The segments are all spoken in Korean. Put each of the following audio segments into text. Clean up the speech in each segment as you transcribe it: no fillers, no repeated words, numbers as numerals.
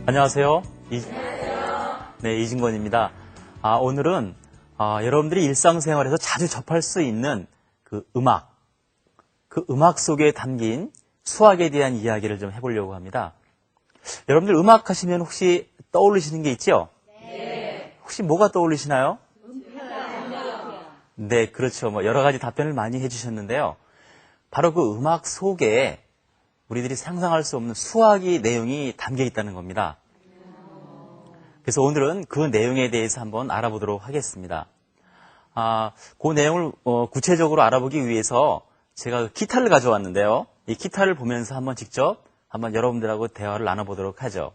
안녕하세요. 네, 이진권입니다. 오늘은 여러분들이 일상생활에서 자주 접할 수 있는 그 음악 속에 담긴 수학에 대한 이야기를 좀 해보려고 합니다. 여러분들 음악 하시면 혹시 떠올리시는 게 있죠? 네. 혹시 뭐가 떠올리시나요? 네, 그렇죠. 여러 가지 답변을 많이 해주셨는데요. 바로 그 음악 속에 우리들이 상상할 수 없는 수학의 내용이 담겨 있다는 겁니다. 그래서 오늘은 그 내용에 대해서 한번 알아보도록 하겠습니다. 그 내용을 구체적으로 알아보기 위해서 제가 기타를 가져왔는데요. 이 기타를 보면서 직접 여러분들하고 대화를 나눠보도록 하죠.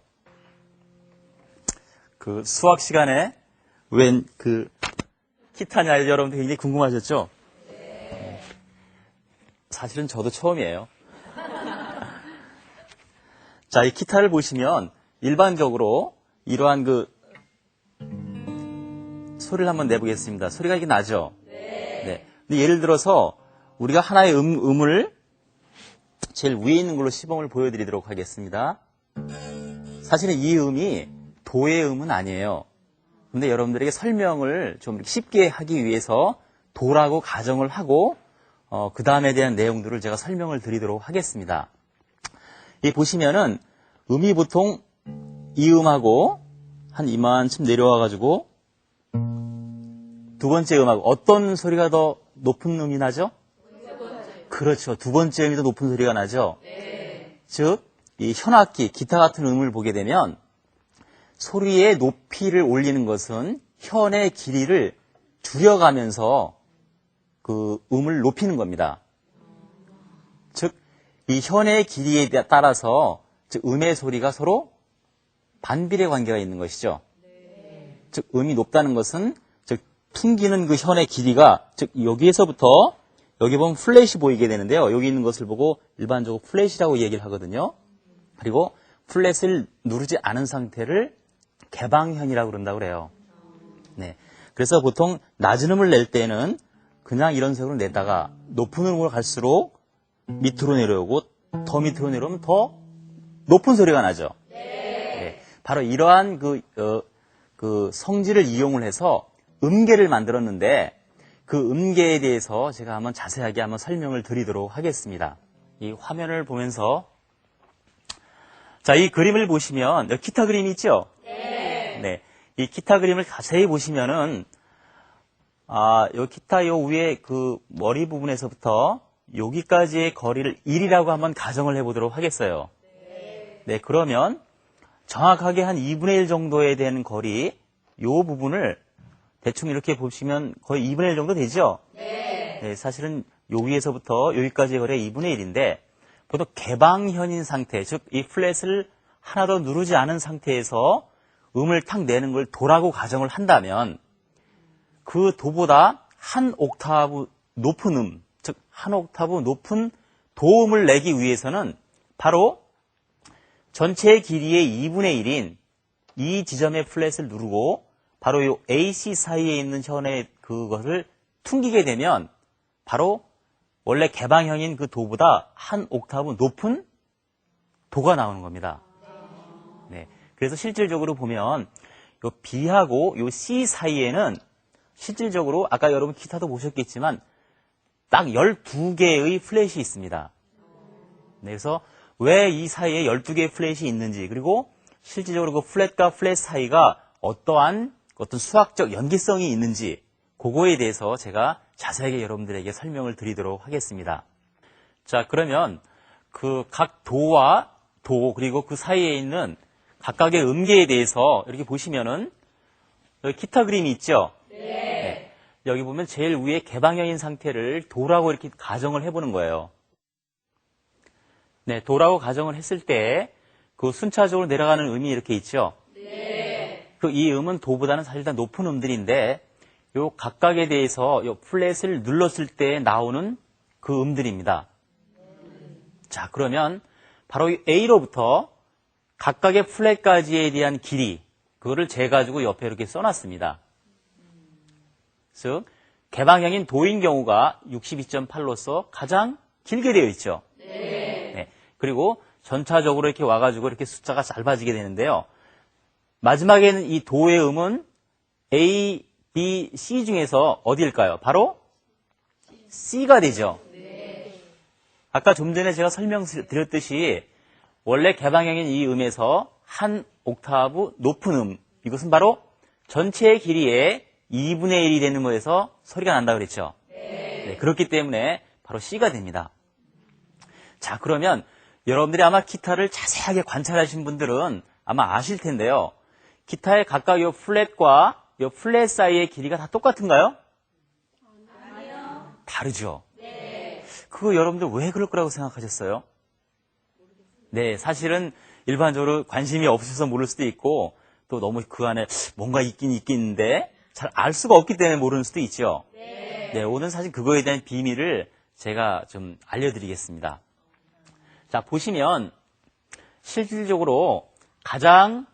그 수학 시간에 웬 그 기타냐 여러분들 굉장히 궁금하셨죠? 네. 사실은 저도 처음이에요. 자, 이 기타를 보시면 일반적으로 이러한 그 소리를 한번 내보겠습니다. 소리가 이게 나죠? 네. 근데 예를 들어서 우리가 하나의 음을 제일 위에 있는 걸로 시범을 보여드리도록 하겠습니다. 사실은 이 음이 도의 음은 아니에요. 근데 여러분들에게 설명을 좀 쉽게 하기 위해서 도라고 가정을 하고 그 다음에 대한 내용들을 제가 설명을 드리도록 하겠습니다. 이 보시면은 음이 보통 이 음하고 한 이만큼 내려와가지고 두 번째 음하고 어떤 소리가 더 높은 음이 나죠? 그렇죠. 두 번째 음이 더 높은 소리가 나죠? 네. 즉, 이 현악기, 기타 같은 음을 보게 되면 소리의 높이를 올리는 것은 현의 길이를 줄여가면서 그 음을 높이는 겁니다. 즉, 이 현의 길이에 따라서 즉 음의 소리가 서로 반비례 관계가 있는 것이죠. 네. 즉 음이 높다는 것은 즉 튕기는 그 현의 길이가 즉 여기에서부터 여기 보면 플랫이 보이게 되는데요. 여기 있는 것을 보고 일반적으로 플랫이라고 얘기를 하거든요. 그리고 플랫을 누르지 않은 상태를 개방현이라고 그런다고 그래요. 네. 그래서 보통 낮은 음을 낼 때는 그냥 이런 색으로 내다가 높은 음으로 갈수록 밑으로 내려오고 더 밑으로 내려오면 더 높은 소리가 나죠. 네. 바로 이러한 그 성질을 이용을 해서 음계를 만들었는데 그 음계에 대해서 제가 자세하게 설명을 드리도록 하겠습니다. 이 화면을 보면서 자, 이 그림을 보시면 여기 기타 그림이 있죠? 네. 이 기타 그림을 자세히 보시면은 요 기타 요 위에 그 머리 부분에서부터 여기까지의 거리를 1이라고 한번 가정을 해보도록 하겠어요. 네, 그러면 정확하게 한 2분의 1 정도에 되는 거리, 요 부분을 대충 이렇게 보시면 거의 2분의 1 정도 되죠? 네, 사실은 요 위에서부터 여기까지의 거리가 2분의 1인데, 보통 개방현인 상태, 즉, 이 플랫을 하나도 누르지 않은 상태에서 음을 탁 내는 걸 도라고 가정을 한다면, 그 도보다 한 옥타브 높은 음, 즉, 한 옥타브 높은 도음을 내기 위해서는 바로 전체 길이의 2분의 1인 이 지점의 플랫을 누르고 바로 이 AC 사이에 있는 현의 그것을 퉁기게 되면 바로 원래 개방현인 그 도보다 한 옥타브 높은 도가 나오는 겁니다. 네. 그래서 실질적으로 보면 요 B하고 요 C 사이에는 실질적으로 아까 여러분 기타도 보셨겠지만 딱 12개의 플랫이 있습니다. 네, 그래서 왜 이 사이에 12개의 플랫이 있는지 그리고 실질적으로 그 플랫과 플랫 사이가 어떤 수학적 연기성이 있는지 그거에 대해서 제가 자세하게 여러분들에게 설명을 드리도록 하겠습니다. 자, 그러면 그 각 도와 도 그리고 그 사이에 있는 각각의 음계에 대해서 이렇게 보시면은 여기 기타 그림이 있죠? 네. 여기 보면 제일 위에 개방형인 상태를 도라고 이렇게 가정을 해보는 거예요. 네, 도라고 가정을 했을 때 그 순차적으로 내려가는 음이 이렇게 있죠? 네. 이 음은 도보다는 사실 다 높은 음들인데 요 각각에 대해서 요 플랫을 눌렀을 때 나오는 그 음들입니다. 자, 그러면 바로 이 A로부터 각각의 플랫까지에 대한 길이 그거를 재가지고 옆에 이렇게 써놨습니다. 즉 개방형인 도인 경우가 62.8로서 가장 길게 되어 있죠. 네. 그리고 전차적으로 이렇게 와가지고 이렇게 숫자가 짧아지게 되는데요. 마지막에는 이 도의 음은 A, B, C 중에서 어디일까요? 바로 C가 되죠. 아까 좀 전에 제가 설명드렸듯이 원래 개방형인 이 음에서 한 옥타브 높은 음, 이것은 바로 전체의 길이의 2분의 1이 되는 거에서 소리가 난다고 그랬죠. 네, 그렇기 때문에 바로 C가 됩니다. 자, 그러면 여러분들이 아마 기타를 자세하게 관찰하신 분들은 아마 아실 텐데요. 기타의 각각 요 플랫과 요 플랫 사이의 길이가 다 똑같은가요? 아니요. 다르죠. 네. 그거 여러분들 왜 그럴 거라고 생각하셨어요? 네, 사실은 일반적으로 관심이 없어서 모를 수도 있고 또 너무 그 안에 뭔가 있긴 있겠는데 잘 알 수가 없기 때문에 모르는 수도 있죠. 네, 오늘 사실 그거에 대한 비밀을 제가 좀 알려드리겠습니다. 자, 보시면 실질적으로 가장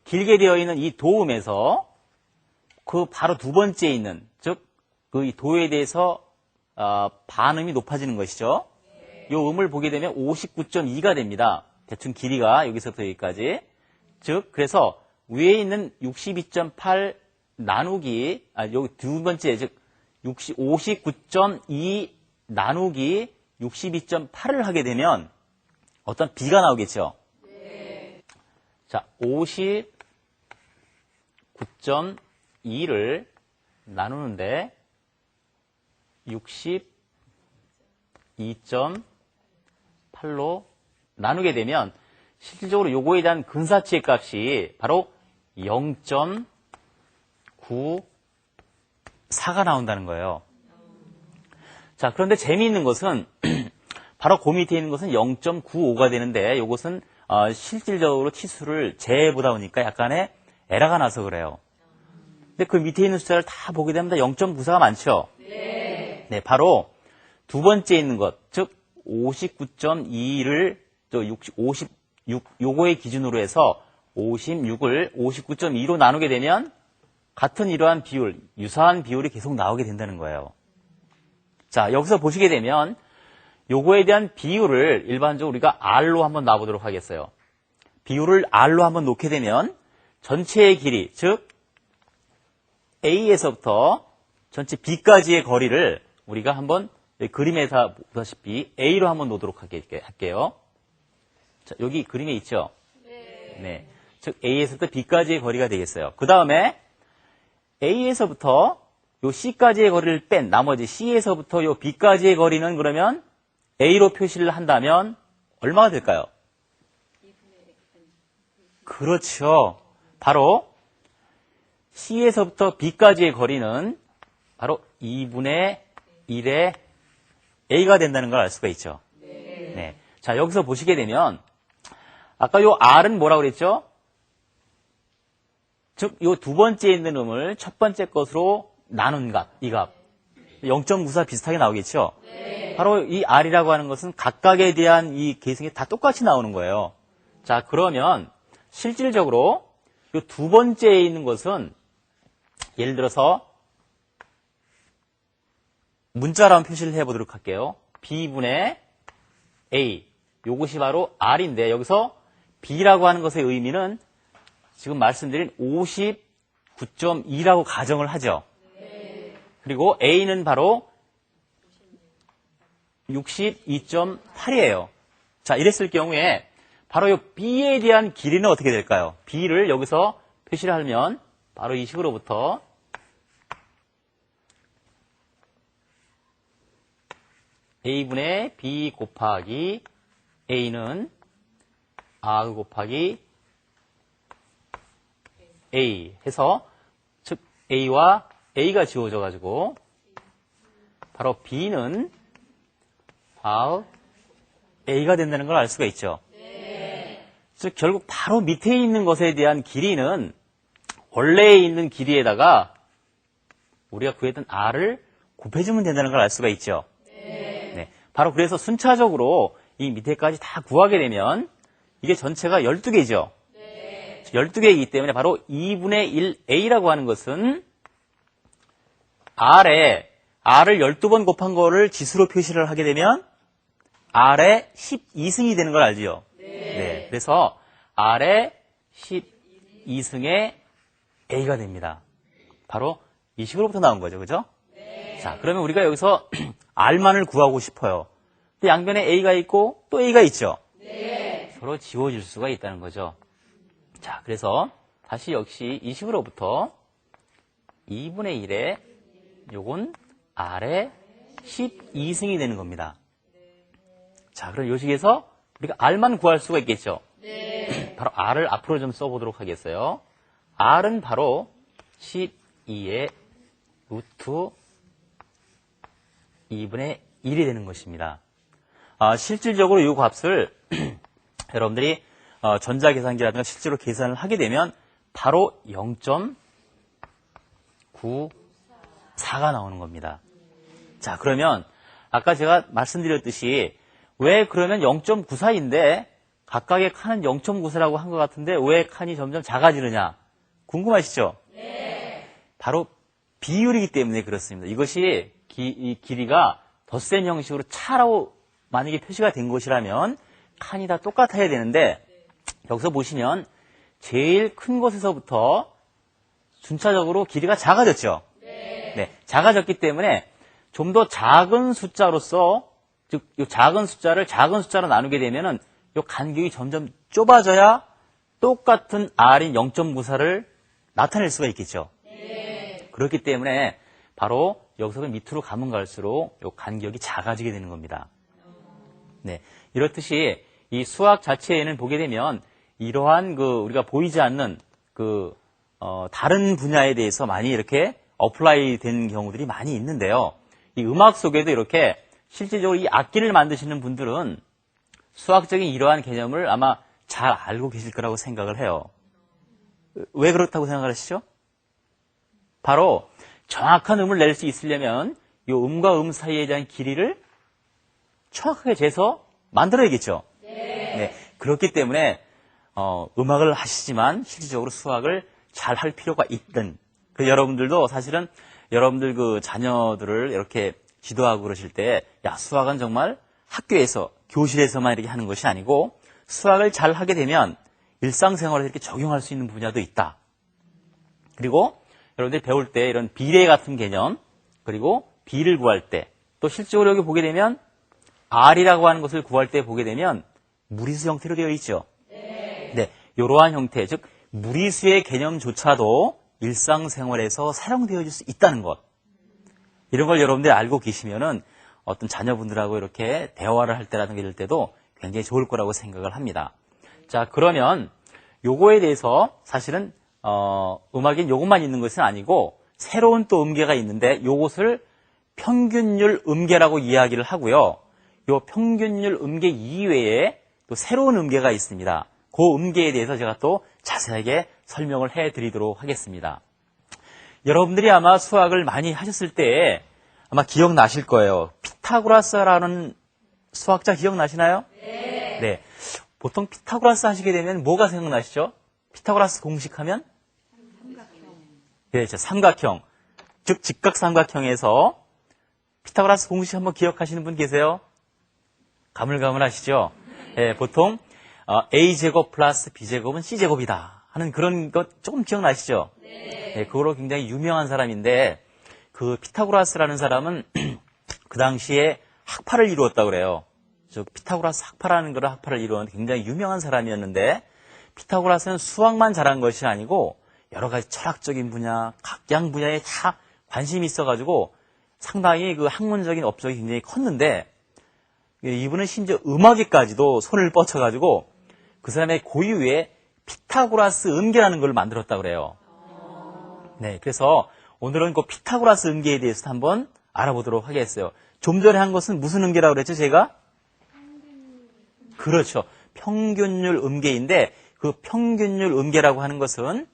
길게 되어 있는 이 도음에서 그 바로 두 번째에 있는, 즉, 그 이 도에 대해서 반음이 높아지는 것이죠. 이 음을 보게 되면 59.2가 됩니다. 대충 길이가 여기서부터 여기까지. 즉, 그래서 위에 있는 62.8 나누기, 여기 두 번째, 즉, 59.2 나누기 62.8을 하게 되면 어떤 B가 나오겠죠? 네. 자, 59.2를 나누는데 62.8로 나누게 되면 실질적으로 요거에 대한 근사치의 값이 바로 0.94가 나온다는 거예요. 자, 그런데 재미있는 것은 바로 그 밑에 있는 것은 0.95가 되는데 이것은 실질적으로 치수를 재보다 보니까 약간의 에러가 나서 그래요. 근데 그 밑에 있는 숫자를 다 보게 되면 0.94가 많죠? 네. 네, 바로 두 번째 있는 것, 즉 59.2를 또 56, 요거의 기준으로 해서 56을 59.2로 나누게 되면 같은 이러한 비율, 유사한 비율이 계속 나오게 된다는 거예요. 자, 여기서 보시게 되면 요거에 대한 비율을 일반적으로 우리가 R로 한번 놔보도록 하겠어요. 비율을 R로 한번 놓게 되면 전체의 길이, 즉 A에서부터 전체 B까지의 거리를 우리가 한번 그림에서 보다시피 A로 한번 놓도록 할게요. 자, 여기 그림에 있죠? 네. 즉 A에서부터 B까지의 거리가 되겠어요. 그 다음에 A에서부터 요 C까지의 거리를 뺀 나머지 C에서부터 요 B까지의 거리는 그러면 A로 표시를 한다면 얼마가 될까요? 그렇죠. 바로 C에서부터 B까지의 거리는 바로 2분의 1의 A가 된다는 걸 알 수가 있죠. 네. 자, 여기서 보시게 되면 아까 요 R은 뭐라고 그랬죠? 즉, 요 두 번째에 있는 음을 첫 번째 것으로 나눈 값, 이 값. 0.94 비슷하게 나오겠죠? 네. 바로 이 R이라고 하는 것은 각각에 대한 이 계승이 다 똑같이 나오는 거예요. 자, 그러면 실질적으로 이 두 번째에 있는 것은 예를 들어서 문자로 한번 표시를 해보도록 할게요. B분의 A. 요것이 바로 R인데 여기서 B라고 하는 것의 의미는 지금 말씀드린 59.2라고 가정을 하죠. 그리고 A는 바로 62.8이에요. 자, 이랬을 경우에 바로 이 B에 대한 길이는 어떻게 될까요? B를 여기서 표시를 하면 바로 이 식으로부터 A분의 B 곱하기 A는 R 곱하기 A 해서 즉 A와 A가 지워져 가지고 바로 B는 R A가 된다는 걸 알 수가 있죠. 네. 즉 결국 바로 밑에 있는 것에 대한 길이는 원래에 있는 길이에다가 우리가 구했던 R을 곱해주면 된다는 걸 알 수가 있죠. 네. 바로 그래서 순차적으로 이 밑에까지 다 구하게 되면 이게 전체가 12개죠. 네. 12개이기 때문에 바로 2분의 1A라고 하는 것은 R을 12번 곱한 거를 지수로 표시를 하게 되면 R의 12승이 되는 걸 알죠? 네. 네. 그래서 R의 12승의 A가 됩니다. 바로 이 식으로부터 나온 거죠. 그죠? 자, 그러면 우리가 여기서 R만을 구하고 싶어요. 근데 양변에 A가 있고 또 A가 있죠? 서로 지워질 수가 있다는 거죠. 자, 그래서 다시 역시 이 식으로부터 2분의 1에 요건 R의 12승이 되는 겁니다. 자, 그럼 요 식에서 우리가 R만 구할 수가 있겠죠? 바로 R을 앞으로 좀 써보도록 하겠어요. R은 바로 12의 루트 2분의 1이 되는 것입니다. 실질적으로 이 값을 여러분들이 전자계산기라든가 실제로 계산을 하게 되면 바로 0.94가 나오는 겁니다. 자, 그러면 아까 제가 말씀드렸듯이 왜 그러면 0.94인데 각각의 칸은 0.94라고 한 것 같은데 왜 칸이 점점 작아지느냐 궁금하시죠? 네. 바로 비율이기 때문에 그렇습니다. 이것이 이 길이가 덧셈 형식으로 차라고 만약에 표시가 된 것이라면 칸이 다 똑같아야 되는데 여기서 보시면 제일 큰 곳에서부터 순차적으로 길이가 작아졌죠? 네. 작아졌기 때문에 좀 더 작은 숫자로서 즉 이 작은 숫자를 작은 숫자로 나누게 되면은 이 간격이 점점 좁아져야 똑같은 R인 0.94를 나타낼 수가 있겠죠. 그렇기 때문에 바로 여기서 밑으로 가면 갈수록 이 간격이 작아지게 되는 겁니다. 네, 이렇듯이 이 수학 자체에는 보게 되면 이러한 우리가 보이지 않는 다른 분야에 대해서 많이 이렇게 어플라이 된 경우들이 많이 있는데요. 이 음악 속에도 이렇게 실질적으로 이 악기를 만드시는 분들은 수학적인 이러한 개념을 아마 잘 알고 계실 거라고 생각을 해요. 왜 그렇다고 생각하시죠? 바로 정확한 음을 낼 수 있으려면 이 음과 음 사이에 대한 길이를 정확하게 재서 만들어야겠죠. 네. 그렇기 때문에 음악을 하시지만 실질적으로 수학을 잘 할 필요가 있든 여러분들도 사실은 여러분들 자녀들을 이렇게 지도하고 그러실 때 수학은 정말 학교에서 교실에서만 이렇게 하는 것이 아니고 수학을 잘 하게 되면 일상생활에 이렇게 적용할 수 있는 분야도 있다. 그리고 여러분들이 배울 때 이런 비례 같은 개념 그리고 B를 구할 때 또 실제로 여기 보게 되면 R이라고 하는 것을 구할 때 보게 되면 무리수 형태로 되어 있죠. 네, 이러한 형태 즉 무리수의 개념조차도 일상생활에서 사용되어질 수 있다는 것 이런 걸 여러분들이 알고 계시면은 어떤 자녀분들하고 이렇게 대화를 할 때라든가 이럴 때도 굉장히 좋을 거라고 생각을 합니다. 자, 그러면 요거에 대해서 사실은 음악인 요것만 있는 것은 아니고 새로운 또 음계가 있는데 요것을 평균율 음계라고 이야기를 하고요. 요 평균율 음계 이외에 또 새로운 음계가 있습니다. 그 음계에 대해서 제가 또 자세하게 설명을 해드리도록 하겠습니다. 여러분들이 아마 수학을 많이 하셨을 때 아마 기억나실 거예요. 피타고라스라는 수학자 기억나시나요? 네. 보통 피타고라스 하시게 되면 뭐가 생각나시죠? 피타고라스 공식하면? 그렇죠. 삼각형. 즉 직각삼각형에서 피타고라스 공식 한번 기억하시는 분 계세요? 가물가물하시죠? 네, 보통 A제곱 플러스 B제곱은 C제곱이다 하는 그런 것 조금 기억나시죠? 네, 그거로 굉장히 유명한 사람인데 그 피타고라스라는 사람은 그 당시에 학파를 이루었다고 그래요. 즉 피타고라스 학파라는 걸 학파를 이루었는데 굉장히 유명한 사람이었는데 피타고라스는 수학만 잘한 것이 아니고 여러 가지 철학적인 분야, 각양 분야에 다 관심이 있어가지고 상당히 그 학문적인 업적이 굉장히 컸는데 이분은 심지어 음악에까지도 손을 뻗쳐가지고 그 사람의 고유의 피타고라스 음계라는 걸 만들었다고 그래요. 네, 그래서 오늘은 그 피타고라스 음계에 대해서 한번 알아보도록 하겠어요. 좀 전에 한 것은 무슨 음계라고 그랬죠, 제가? 그렇죠. 평균율 음계인데 그 평균율 음계라고 하는 것은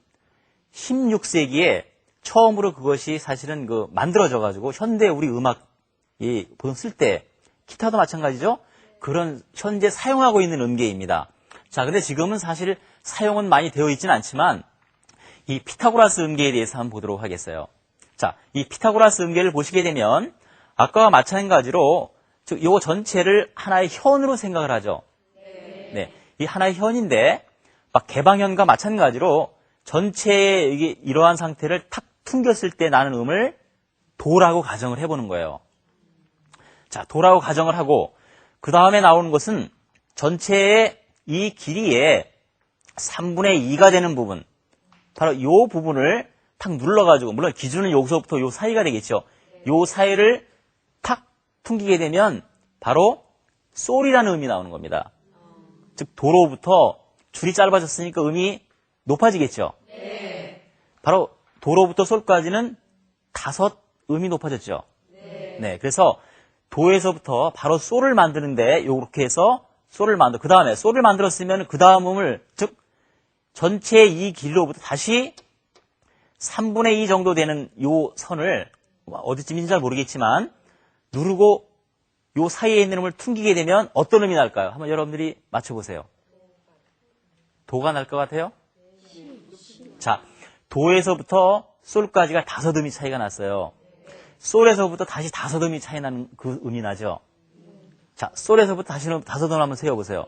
16세기에 처음으로 그것이 사실은 만들어져가지고 현대 우리 음악이 보통 쓸 때 기타도 마찬가지죠. 그런 현재 사용하고 있는 음계입니다. 자, 근데 지금은 사실 사용은 많이 되어 있지는 않지만 이 피타고라스 음계에 대해서 한번 보도록 하겠어요. 자, 이 피타고라스 음계를 보시게 되면 아까와 마찬가지로 즉 요 전체를 하나의 현으로 생각을 하죠. 네, 이 하나의 현인데 막 개방현과 마찬가지로 전체에 이게 이러한 상태를 탁 퉁겼을 때 나는 음을 도라고 가정을 해보는 거예요. 자, 도라고 가정을 하고 그 다음에 나오는 것은 전체의 이 길이의 3분의 2가 되는 부분, 바로 이 부분을 탁 눌러가지고, 물론 기준은 여기서부터 요 사이가 되겠죠. 요 사이를 탁 퉁기게 되면 바로 솔이라는 음이 나오는 겁니다. 즉 도로부터 줄이 짧아졌으니까 음이 높아지겠죠. 바로 도로부터 솔까지는 5 음이 높아졌죠. 네, 그래서 도에서부터 바로 솔을 만드는데 요렇게 해서 솔을 그 다음에 솔을 만들었으면 그 다음 음을, 즉 전체의 이 길이로부터 다시 3분의 2 정도 되는 요 선을 어디쯤인지 잘 모르겠지만 누르고 요 사이에 있는 음을 퉁기게 되면 어떤 음이 날까요? 한번 여러분들이 맞춰보세요. 도가 날 것 같아요? 자, 도에서부터 솔까지가 5 음이 차이가 났어요. 솔에서부터 다시 5 음이 차이 나는 그 음이 나죠. 자, 솔에서부터 다시 5 음 한번 세워보세요.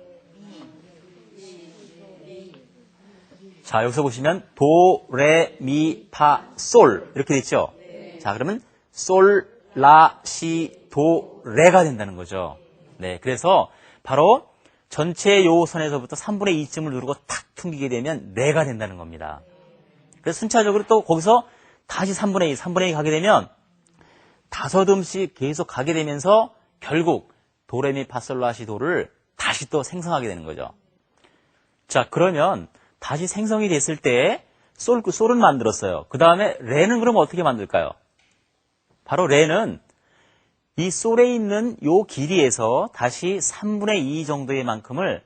자, 여기서 보시면 도, 레, 미, 파, 솔 이렇게 됐죠. 자, 그러면 솔, 라, 시, 도, 레가 된다는 거죠. 네, 그래서 바로 전체 요 선에서부터 3분의 2쯤을 누르고 탁 퉁기게 되면 레가 된다는 겁니다. 그래서 순차적으로 또 거기서 다시 3분의 2 가게 되면 5 음씩 계속 가게 되면서 결국 도레미 파솔라시 도를 다시 또 생성하게 되는 거죠. 자, 그러면 다시 생성이 됐을 때 솔은 만들었어요. 그 다음에 레는 그럼 어떻게 만들까요? 바로 레는 이 솔에 있는 요 길이에서 다시 3분의 2 정도의 만큼을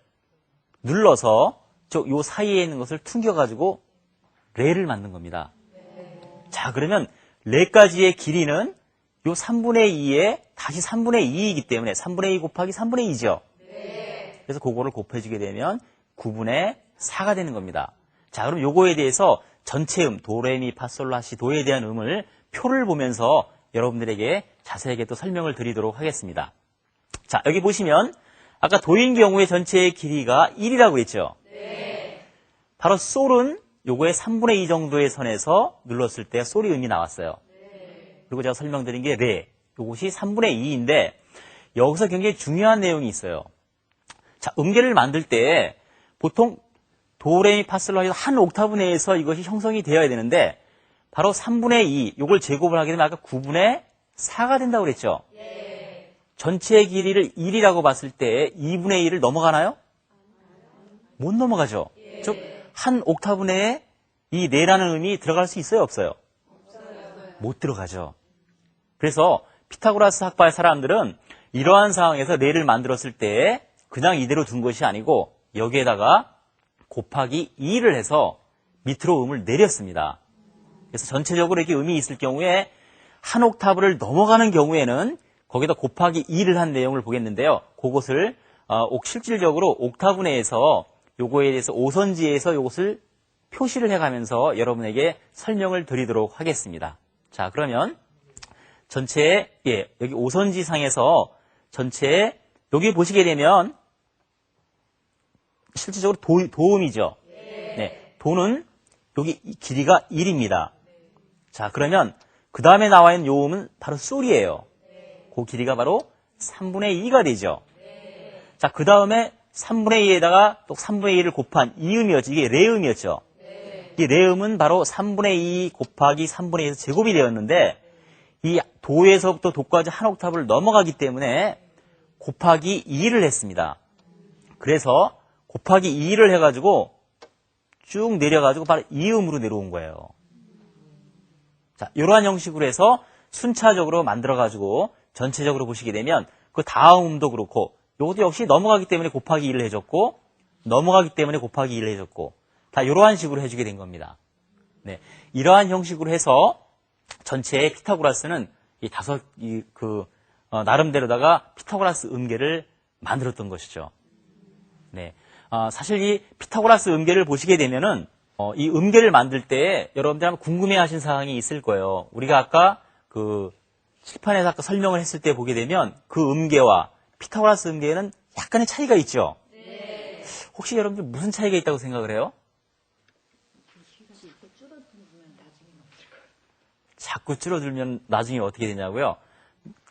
눌러서 요 사이에 있는 것을 퉁겨가지고 레를 만든 겁니다. 자, 그러면 레까지의 길이는 요 3분의 2에 다시 3분의 2이기 때문에 3분의 2 곱하기 3분의 2죠. 그래서 그거를 곱해주게 되면 9분의 4가 되는 겁니다. 자, 그럼 요거에 대해서 전체 도레미파솔라시 도에 대한 음을 표를 보면서 여러분들에게 자세하게 또 설명을 드리도록 하겠습니다. 자, 여기 보시면 아까 도인 경우에 전체의 길이가 1이라고 했죠. 바로 솔은 요거의 3분의 2 정도의 선에서 눌렀을 때 솔이 음이 나왔어요. 그리고 제가 설명드린 게 레, 요것이 3분의 2인데 여기서 굉장히 중요한 내용이 있어요. 자, 음계를 만들 때 보통 도레미파솔라시 한 옥타브 내에서 이것이 형성이 되어야 되는데 바로 3분의 2, 요걸 제곱을 하게 되면 아까 9분의 4가 된다고 그랬죠? 전체의 길이를 1이라고 봤을 때 2분의 1을 넘어가나요? 못 넘어가죠. 즉, 한 옥타브 내에 이 레라는 음이 들어갈 수 있어요, 없어요? 못 들어가죠. 그래서 피타고라스 학파의 사람들은 이러한 상황에서 레를 만들었을 때 그냥 이대로 둔 것이 아니고 여기에다가 곱하기 2를 해서 밑으로 음을 내렸습니다. 그래서 전체적으로 이렇게 음이 있을 경우에 한 옥타브를 넘어가는 경우에는 거기다 곱하기 2를 한 내용을 보겠는데요. 그것을 실질적으로 옥타브 내에서 요거에 대해서 오선지에서 요것을 표시를 해가면서 여러분에게 설명을 드리도록 하겠습니다. 자, 그러면 전체에 여기 오선지상에서 전체에 여기 보시게 되면 실질적으로 도음이죠. 네, 도는 여기 길이가 1입니다. 자, 그러면 그 다음에 나와 있는 요 음은 바로 솔이에요. 그 길이가 바로 3분의 2가 되죠. 자, 그 다음에 3분의 2에다가 또 3분의 2를 곱한 이 음이었죠. 이게 레음이었죠. 이 레음은 바로 3분의 2 곱하기 3분의 2에서 제곱이 되었는데 이 도에서부터 도까지 한 옥타브를 넘어가기 때문에 곱하기 2를 했습니다. 그래서 곱하기 2를 해가지고 쭉 내려가지고 바로 이 음으로 내려온 거예요. 자, 이러한 형식으로 해서 순차적으로 만들어가지고 전체적으로 보시게 되면 그 다음 음도 그렇고 이것도 역시 넘어가기 때문에 곱하기 1을 해줬고 넘어가기 때문에 곱하기 1을 해줬고 다 이러한 식으로 해주게 된 겁니다. 네, 이러한 형식으로 해서 전체의 피타고라스는 나름대로다가 피타고라스 음계를 만들었던 것이죠. 네, 사실 이 피타고라스 음계를 보시게 되면은 이 음계를 만들 때 여러분들 한번 궁금해하신 사항이 있을 거예요. 우리가 아까 그 칠판에서 아까 설명을 했을 때 보게 되면 그 음계와 피타고라스 음계에는 약간의 차이가 있죠. 네. 혹시 여러분들 무슨 차이가 있다고 생각을 해요? 자꾸 줄어들면 나중에 어떻게 되냐고요?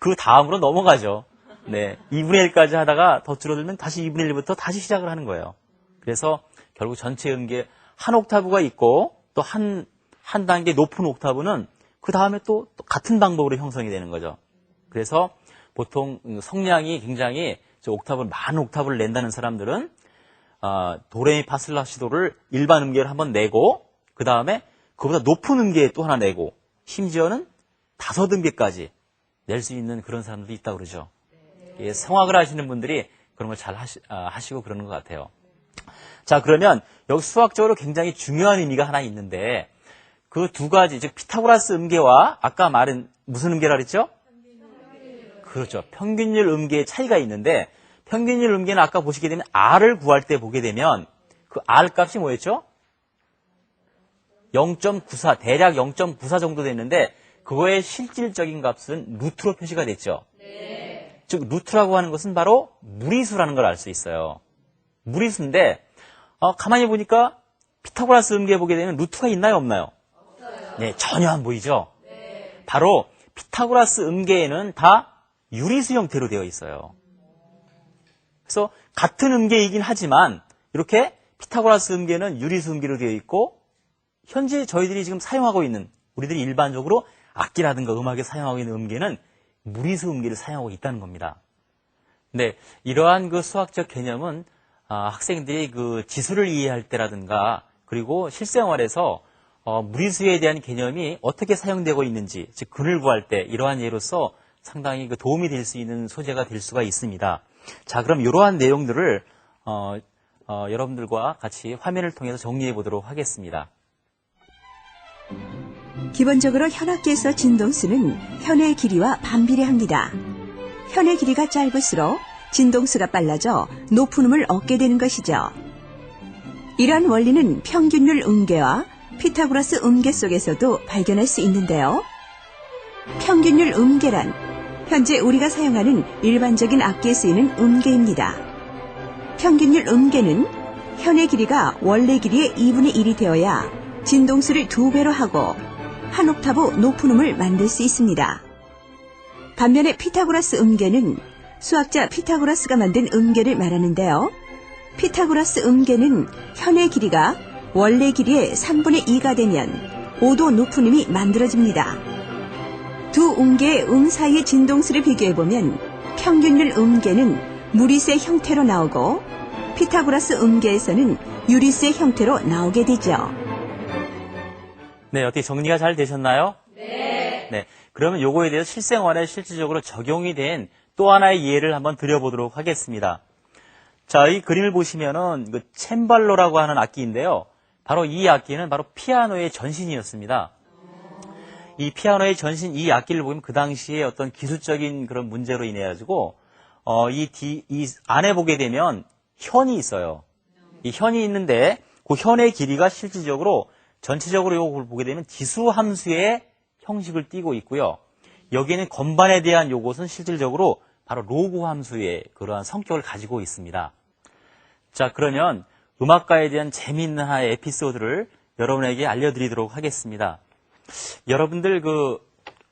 그 다음으로 넘어가죠. 네. 2분의 1까지 하다가 더 줄어들면 다시 2분의 1부터 다시 시작을 하는 거예요. 그래서 결국 전체 음계 한 옥타브가 있고 또 한 단계 높은 옥타브는 그 다음에 또 같은 방법으로 형성이 되는 거죠. 그래서 보통 성량이 굉장히 많은 옥타브를 낸다는 사람들은 도레미파솔라시도를 일반 음계를 한번 내고 그 다음에 그보다 높은 음계 또 하나 내고 심지어는 5음계까지 낼 수 있는 그런 사람들도 있다고 그러죠. 예, 성악을 하시는 분들이 그런 걸 잘 하시고 그러는 것 같아요. 자, 그러면 여기 수학적으로 굉장히 중요한 의미가 하나 있는데 그 두 가지, 즉 피타고라스 음계와 아까 말한 무슨 음계라 그랬죠? 그렇죠. 평균율 음계의 차이가 있는데 평균율 음계는 아까 보시게 되면 R을 구할 때 보게 되면 그 R 값이 뭐였죠? 0.94, 대략 0.94 정도 됐는데 그거의 실질적인 값은 루트로 표시가 됐죠. 네. 즉 루트라고 하는 것은 바로 무리수라는 걸 알 수 있어요. 무리수인데 가만히 보니까 피타고라스 음계 보게 되면 루트가 있나요, 없나요? 없어요. 네, 전혀 안 보이죠. 네. 바로 피타고라스 음계에는 다 유리수 형태로 되어 있어요. 그래서 같은 음계이긴 하지만 이렇게 피타고라스 음계는 유리수 음계로 되어 있고 현재 저희들이 지금 사용하고 있는 우리들이 일반적으로 악기라든가 음악에 사용하고 있는 음계는 무리수 음계를 사용하고 있다는 겁니다. 근데 이러한 그 수학적 개념은 학생들이 그 지수를 이해할 때라든가 그리고 실생활에서 무리수에 대한 개념이 어떻게 사용되고 있는지, 즉 근을 구할 때 이러한 예로서 상당히 그 도움이 될 수 있는 소재가 될 수가 있습니다. 자, 그럼 이러한 내용들을 여러분들과 같이 화면을 통해서 정리해 보도록 하겠습니다. 기본적으로 현악기에서 진동수는 현의 길이와 반비례합니다. 현의 길이가 짧을수록 진동수가 빨라져 높은 음을 얻게 되는 것이죠. 이러한 원리는 평균율 음계와 피타고라스 음계 속에서도 발견할 수 있는데요. 평균율 음계란 현재 우리가 사용하는 일반적인 악기에 쓰이는 음계입니다. 평균율 음계는 현의 길이가 원래 길이의 2분의 1이 되어야 진동수를 2배로 하고 한 옥타브 높은 음을 만들 수 있습니다. 반면에 피타고라스 음계는 수학자 피타고라스가 만든 음계를 말하는데요. 피타고라스 음계는 현의 길이가 원래 길이의 3분의 2가 되면 5도 높은 음이 만들어집니다. 두 음계의 음 사이의 진동수를 비교해보면 평균율 음계는 무리수의 형태로 나오고 피타고라스 음계에서는 유리수의 형태로 나오게 되죠. 네, 어떻게 정리가 잘 되셨나요? 네. 네. 그러면 요거에 대해서 실생활에 실질적으로 적용이 된 또 하나의 예를 한번 드려보도록 하겠습니다. 자, 이 그림을 보시면은 그 챈발로라고 하는 악기인데요. 바로 이 악기는 바로 피아노의 전신이었습니다. 이 피아노의 전신 이 악기를 보면 그 당시에 어떤 기술적인 그런 문제로 인해 가지고 이 안에 보게 되면 현이 있어요. 이 현이 있는데 그 현의 길이가 실질적으로 전체적으로 이걸 보게 되면 지수 함수의 형식을 띠고 있고요. 여기에는 건반에 대한 요것은 실질적으로 바로 로그 함수의 그러한 성격을 가지고 있습니다. 자, 그러면 음악가에 대한 재미있는 하나의 에피소드를 여러분에게 알려드리도록 하겠습니다. 여러분들 그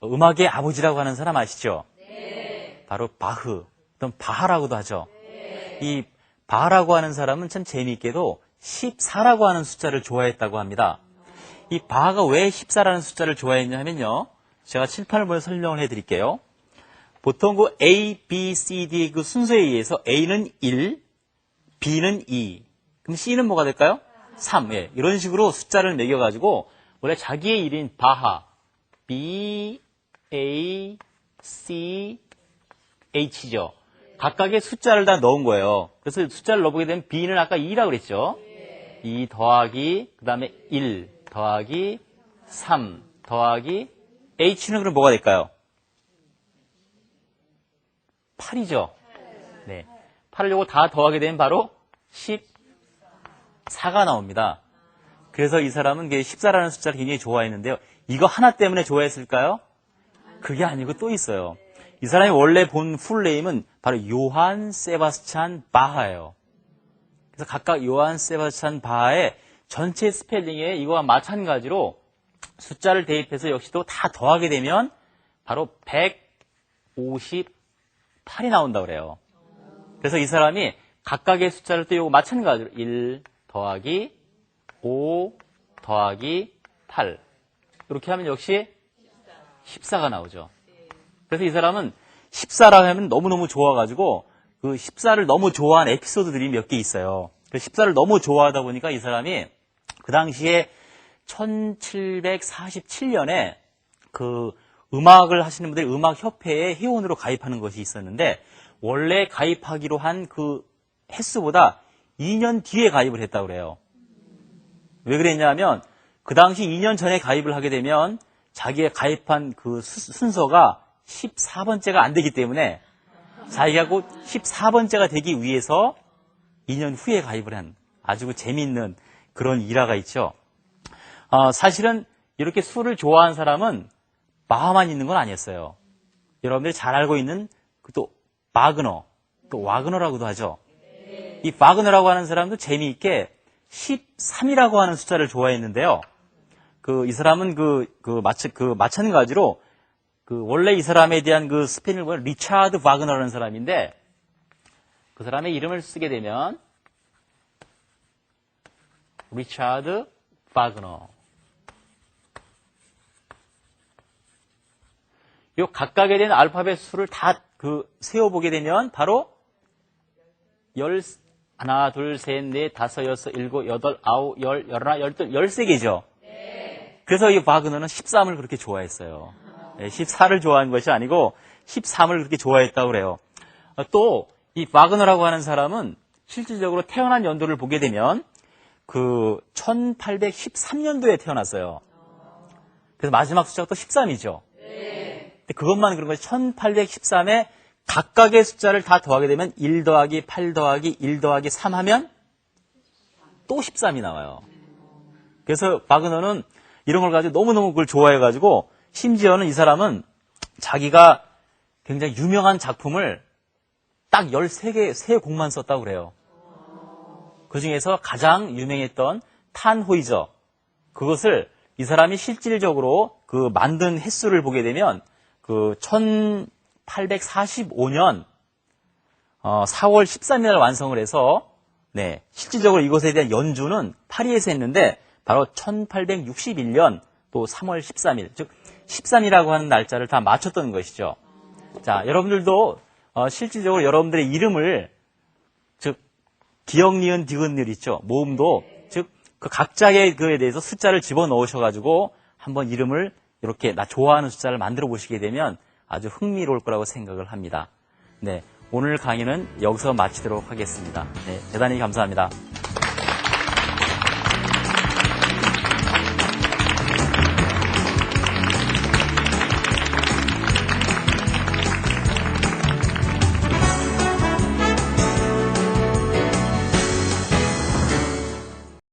음악의 아버지라고 하는 사람 아시죠? 네. 바로 바흐, 또는 바하라고도 하죠. 네. 이 바하라고 하는 사람은 참 재미있게도 14라고 하는 숫자를 좋아했다고 합니다. 이 바하가 왜 14라는 숫자를 좋아했냐 하면요. 제가 칠판을 보여 설명을 해드릴게요. 보통 그 A, B, C, D 그 순서에 의해서 A는 1, B는 2, 그럼 C는 뭐가 될까요? 3. 예, 이런 식으로 숫자를 매겨가지고 원래 자기의 이름인 바하, B, A, C, H죠. 각각의 숫자를 다 넣은 거예요. 그래서 숫자를 넣어보게 되면 B는 아까 2라고 그랬죠. 2 더하기, 그 다음에 1 더하기 3 더하기 H는 그럼 뭐가 될까요? 8이죠. 네. 8을 요거 다 더하게 되면 바로 14가 나옵니다. 그래서 이 사람은 14라는 숫자를 굉장히 좋아했는데요. 이거 하나 때문에 좋아했을까요? 그게 아니고 또 있어요. 이 사람이 원래 본 풀네임은 바로 요한 세바스찬 바하예요. 그래서 각각 요한 세바스찬 바하의 전체 스펠링에 이거와 마찬가지로 숫자를 대입해서 역시도 다 더하게 되면 바로 158이 나온다고 그래요. 그래서 이 사람이 각각의 숫자를 또 이거 마찬가지로 1 더하기 5 더하기 8 이렇게 하면 역시 14가 나오죠. 그래서 이 사람은 14라고 하면 너무너무 좋아가지고 그 14를 너무 좋아한 에피소드들이 몇 개 있어요. 그 14를 너무 좋아하다 보니까 이 사람이 그 당시에 1747년에 그 음악을 하시는 분들이 음악협회에 회원으로 가입하는 것이 있었는데 원래 가입하기로 한 그 횟수보다 2년 뒤에 가입을 했다고 그래요. 왜 그랬냐면 그 당시 2년 전에 가입을 하게 되면 자기가 가입한 그 순서가 14번째가 안 되기 때문에 자기가 곧 14번째가 되기 위해서 2년 후에 가입을 한 아주 재미있는 그런 일화가 있죠. 사실은 이렇게 술을 좋아하는 사람은 바하만 있는 건 아니었어요. 여러분들이 잘 알고 있는 또 바그너, 또 와그너라고도 하죠. 이 바그너라고 하는 사람도 재미있게 13이라고 하는 숫자를 좋아했는데요. 이 사람은 마찬가지로 원래 이 사람에 대한 그 스페인을 보면 리차드 바그너라는 사람인데 그 사람의 이름을 쓰게 되면 리차드 바그너. 요 각각에 대한 알파벳 수를 다 세어보게 되면 바로 하나, 둘, 셋, 넷, 다섯, 여섯, 일곱, 여덟, 아홉, 열, 열하나, 열둘, 13개죠. 그래서 이 바그너는 13을 그렇게 좋아했어요. 14를 좋아한 것이 아니고 13을 그렇게 좋아했다고 그래요. 또 이 바그너라고 하는 사람은 실질적으로 태어난 연도를 보게 되면 1813년도에 태어났어요. 그래서 마지막 숫자가 또 13이죠. 근데 그것만 그런 것이 1813에 각각의 숫자를 다 더하게 되면 1 더하기 8 더하기 1 더하기 3 하면 또 13이 나와요. 그래서 바그너는 이런 걸 가지고 너무너무 그걸 좋아해가지고 심지어는 이 사람은 자기가 굉장히 유명한 작품을 딱 13개, 3곡만 썼다고 그래요. 그 중에서 가장 유명했던 탄호이저, 그것을 이 사람이 실질적으로 만든 횟수를 보게 되면 1845년 4월 13일 완성을 해서 실질적으로 이것에 대한 연주는 파리에서 했는데 바로 1861년 또 3월 13일, 즉 13이라고 하는 날짜를 다 맞췄던 것이죠. 자, 여러분들도 실질적으로 여러분들의 이름을 즉 기역, 니은, 디귿, 늘 있죠. 모음도 즉 그 각자의 그에 대해서 숫자를 집어넣으셔가지고 한번 이름을 이렇게 나 좋아하는 숫자를 만들어 보시게 되면 아주 흥미로울 거라고 생각을 합니다. 네, 오늘 강의는 여기서 마치도록 하겠습니다. 네, 대단히 감사합니다.